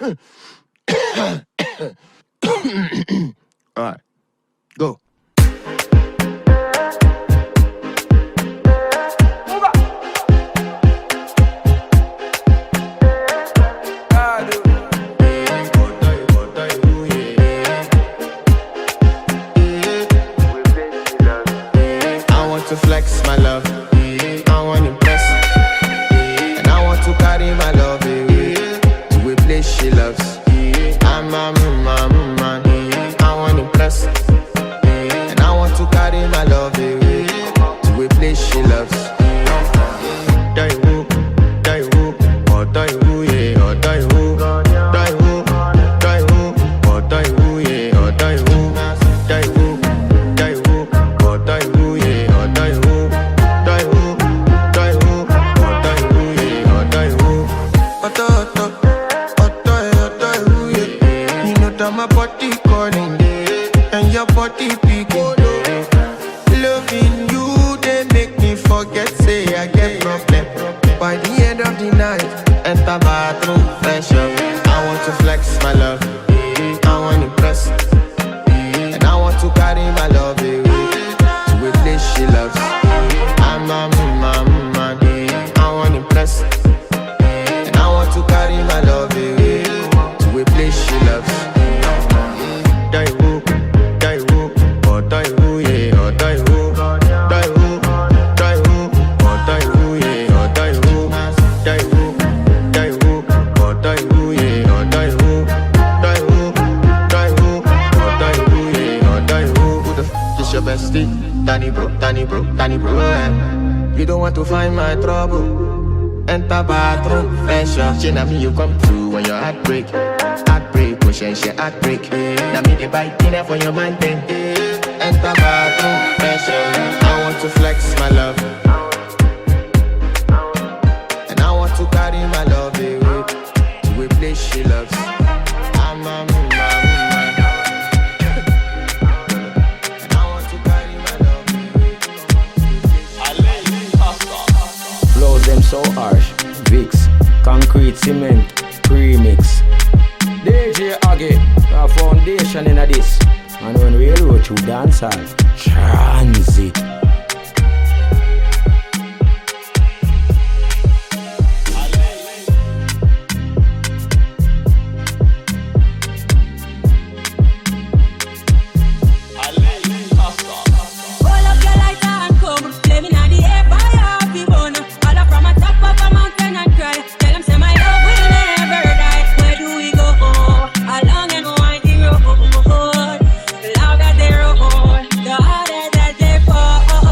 Alright, go. I want to flex my love. I want to impress. And I want to carry my love away to a place she loves. I'm a man. I want to impress. And I want to carry my love away to a place she loves. Die who, oh die who, yeah, oh die who, die who, oh die who, yeah, oh die who, oh die who, yeah, oh die who, oh die who, yeah, oh die who. Oh, yeah. You know that my body calling and your body picking. Loving you, they make me forget, say I get problem. By the end of the night, enter bathroom, fresh up. I want to flex my love, I want to impress. And I want to carry my love away to a place she loves. I'm a man, I want to impress. And I want to carry my love away to a place she loves. Die who, oh die who, yeah, oh die who, oh die who, yeah, oh die who, oh die who, yeah, oh die who, oh die who, yeah, oh die who. Who the f is your bestie? Danny bro, eh. You don't want to find my trouble. Enter bathroom, fresh up. She na me you come through when your heartbreak, push she heartbreak. Now me the bite dinner for your man then. Enter bathroom, fresh up. I want to flex my love, and I want to carry my love away to a place she loves. I'm a man, and I want to carry my love away to a place she loves. Flows them so harsh. Vicks, concrete, cement, premix. DJ Aggie, a foundation in a this. And when we wrote you dance hall, transit. Love that they roll, the harder that they fall.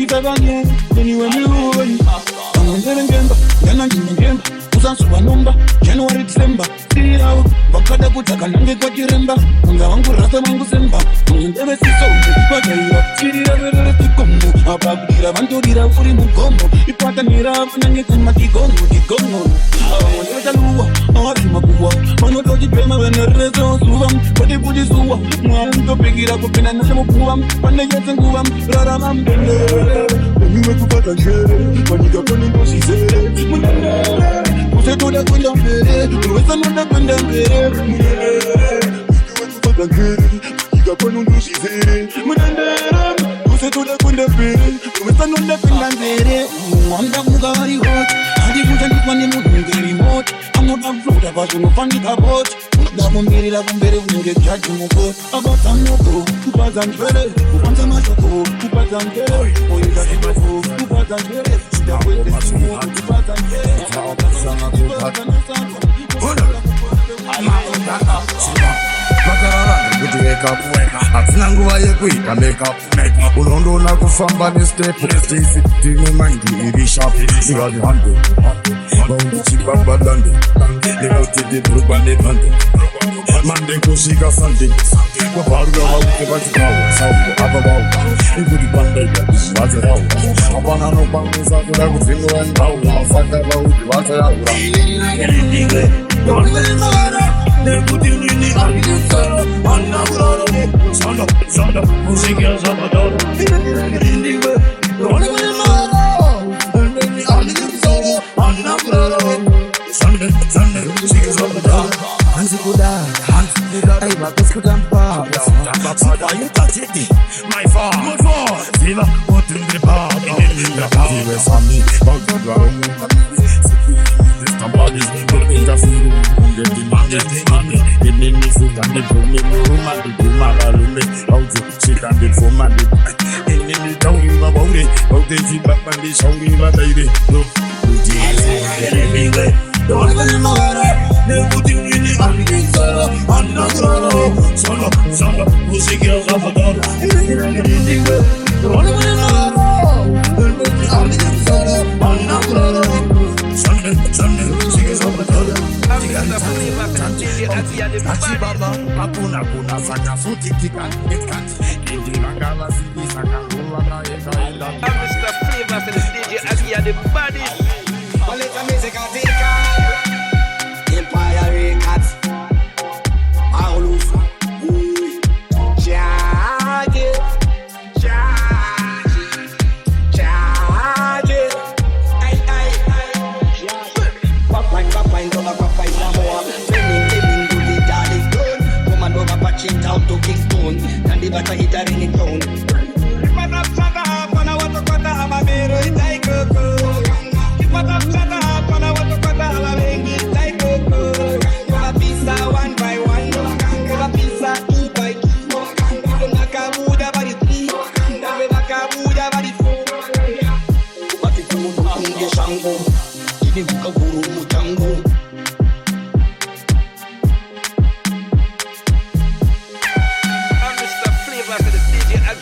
Ifabanye, anywhere me roll. I'm getting Gemba, then I'm getting Gemba. Usansuba number, January, December. See how, Bakada Kutaka, Nange Kwakiremba. Unga wangu rasa mangu semba. Ndebe siso, Ipagaya, Chirira Vera Tikombo. Ababira, Vanturira, Furi Mukombo. Ipata Nira, Nange Kumati Gongo, Tigongo. Mwanyota Luwa, Awari Makuwa. Mwanotoji Pema, Venerezo, Suvam. Pati Puji Suwa. Mwanto Pegira, Kupina, Nasemo Kuvam. Pande Yetsen Kuvam, Raramam Bende. Niwe kupata njere, Wanika Pone Mosise. Munene. Use toda kwenda mbele, uweza nonda kwenda mbele. Niwe kupata njere, Wanika Pone Mosise. Munene. Use toda kwenda mbele, uweza nonda kwenda mbele. Mwanda mugari hot, hadi kuja nifanye mungeri mot. Amoda float abasho nufani kabot. Dabo mbiri la kumbere unge jaji moko. Abata moko, kupaza njere. Kupanza mashoko, kupaza njere. Oida kipoko, kupaza njere. Sida kwete simu, kupaza njere. Kupaza nasako. Makarara ndikuti kuweka hatina nguva yekuita makeup unondoona kufamba nestep stisi tine maindi iri sharp ikati hande vaundichibabadande nekutidibruba nebande mande kusvika sunday kwabharuka vauke vachikawa sauko apa vauka ikuti pandaita vacharaura hapana nokwanisa kuda kudzinguva ndaura saka vauti vachayaura nekuti nini arikisara anakurara sanda sanda musiki ya zabadara indiwe ronimara nini arikisara anakurara sanda sanda musiki ya zabadara hansi kuda ay bakas kudampa sipayu tatiti my farm siva otundre pa sive sami bagdwa somebody's name got food get the money it made me feel that they put me in the room and they do my lume how to sit and they for my and then they tell you about it how they feel back when they show me my baby look don't even know they put you in the army I'm not gonna solo music girls of a dog don't even know they put you in the army I'm not gonna Sunday, singers of the dollar. Achibaba, hakuna kuna saka suti kika ekat. Indi mangala sini saka kula na eka. Mr. Flavor and the DJ Aggy and the baddest. Well, it's a musical vehicle. Empire Records. Aulufa. Charge it. Down to Kingston, and the battle hit a ringing tone. Keep up, shut up, and I want to cut out my mirror, it's like a cool. Keep up, shut up, and I want to cut out my ring, it's like a cool. Give a pizza one by one, give a pizza 2 by 2. Give a Nakabuda by the 3, give a Nakabuda by the 4. But if you want to get Shango, give me a guru mutango.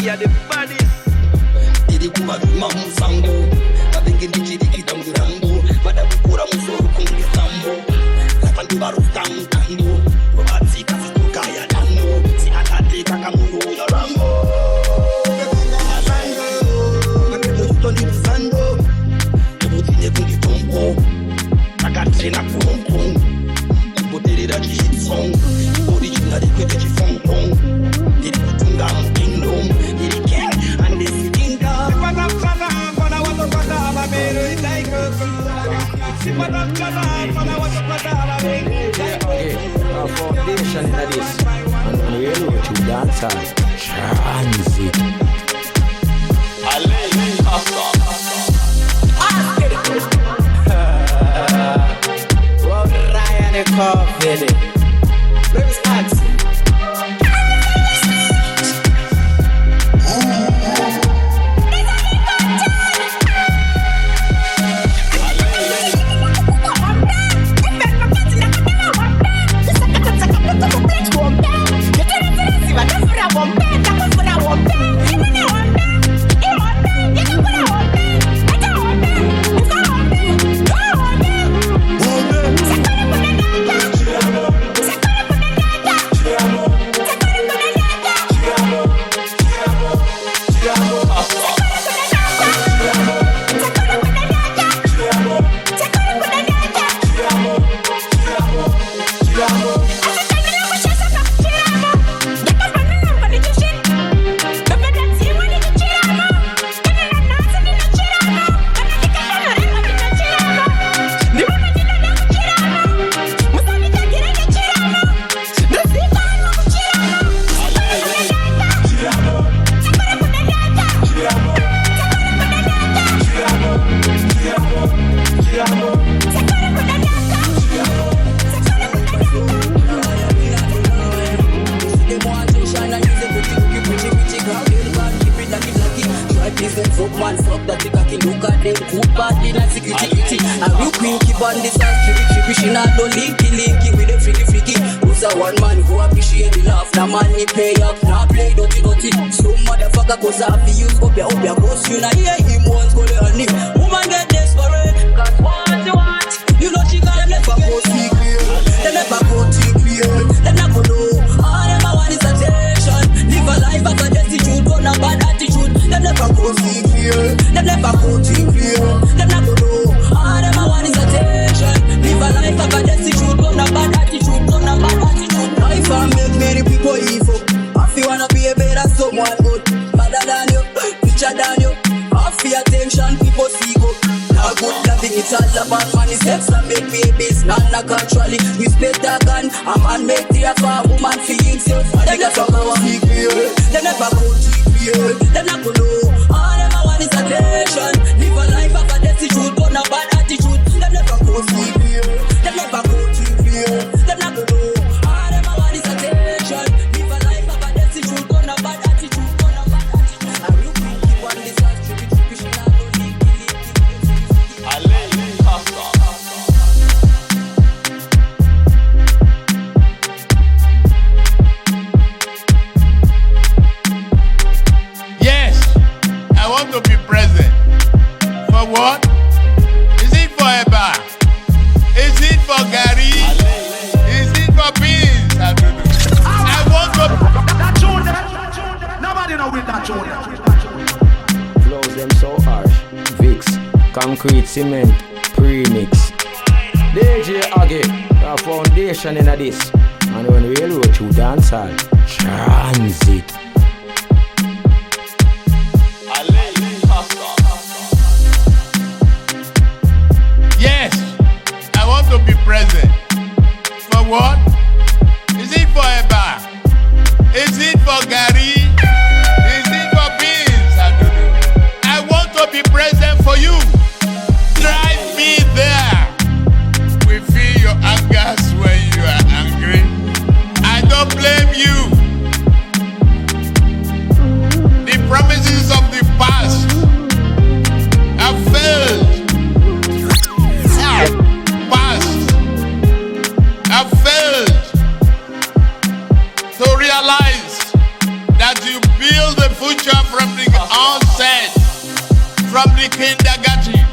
Yeah, the baddest. Didi kuba mamu sango, abengi ndichidi kitangu rango, bada kukura musoro kungi sambo, kapandu baru tamu tango, wabati kafitu kaya tango, si atate kakamuru ya rango. Sango, akito stoli sango, ebutine kundi tongo, akatri na kumpong, ibotere da jihit song, original kwete jifong pong, didi kutunga mkingdom. Our foundation in this, and when we look to dance transit. Well, Ryan and Coffee. Where is Axel? up that you can look at them good party like security. And real queen keep on this ass trippy. She not no linky with the freaky. Who's a one man who appreciate the love? Now money pay up, now play dirty. So motherfucker cause I have to use up your ghost. You not hear him once go there honey. Woman get desperate, cause what you want? You know she got never go see clear. They never go too clear. They never know. All them I want is attention. Live a life of a destitute, but not bad attitude. They never go see clear. They never go too clear. They never know. All them I want is attention. Live a life of a destitute, but not bad attitude, but not bad attitude. Life and make many people evil. If you wanna be a better someone good, better than you, richer than you. Half your attention, people see go. Now good loving, it's all about money, sex and make babies, not naturally. Respect that gun, a man make the affair, woman feelings you. They never go see clear, they never go see clear, they never know. All them I want is attention. Live a life of a destitute, but not bad attitude. They never go see clear, they never go see clear, they never know. All them I want is attention. Live a life of a destitute, but not bad attitude, but not bad attitude. And you keep on this ass, trippy, she not go lick. Yes, I want to be present. For what? Is it for Eba? Is it for Gary? Is it for beans? I don't know. I want to. That tune there. Nobody know with that tune there. Flows them so harsh. Vix, concrete cement, premix. DJ Aggie, a foundation in this. And when we road to dancehall, transit. Yes, I want to be present. For what? Is it for Eba? Is it for Gary? Is it for beans? I don't know. I want to be present for you. Drive me there. We feel your anger when you are angry. I don't blame you. The promises of the past have failed. Past have failed to realize that you build the future from the onset, from the kindergarten.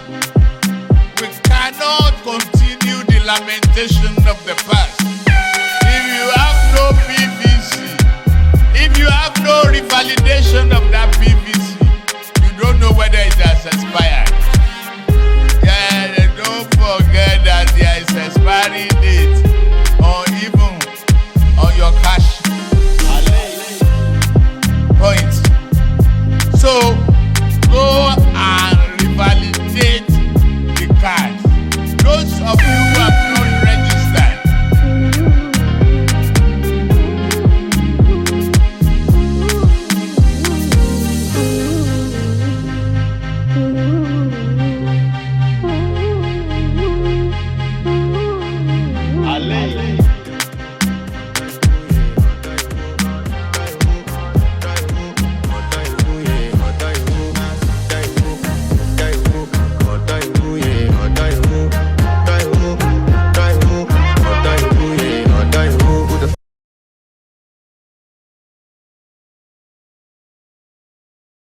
We cannot continue the lamentation of the past. If you have no PVC, if you have no revalidation of that PVC, you don't know whether it has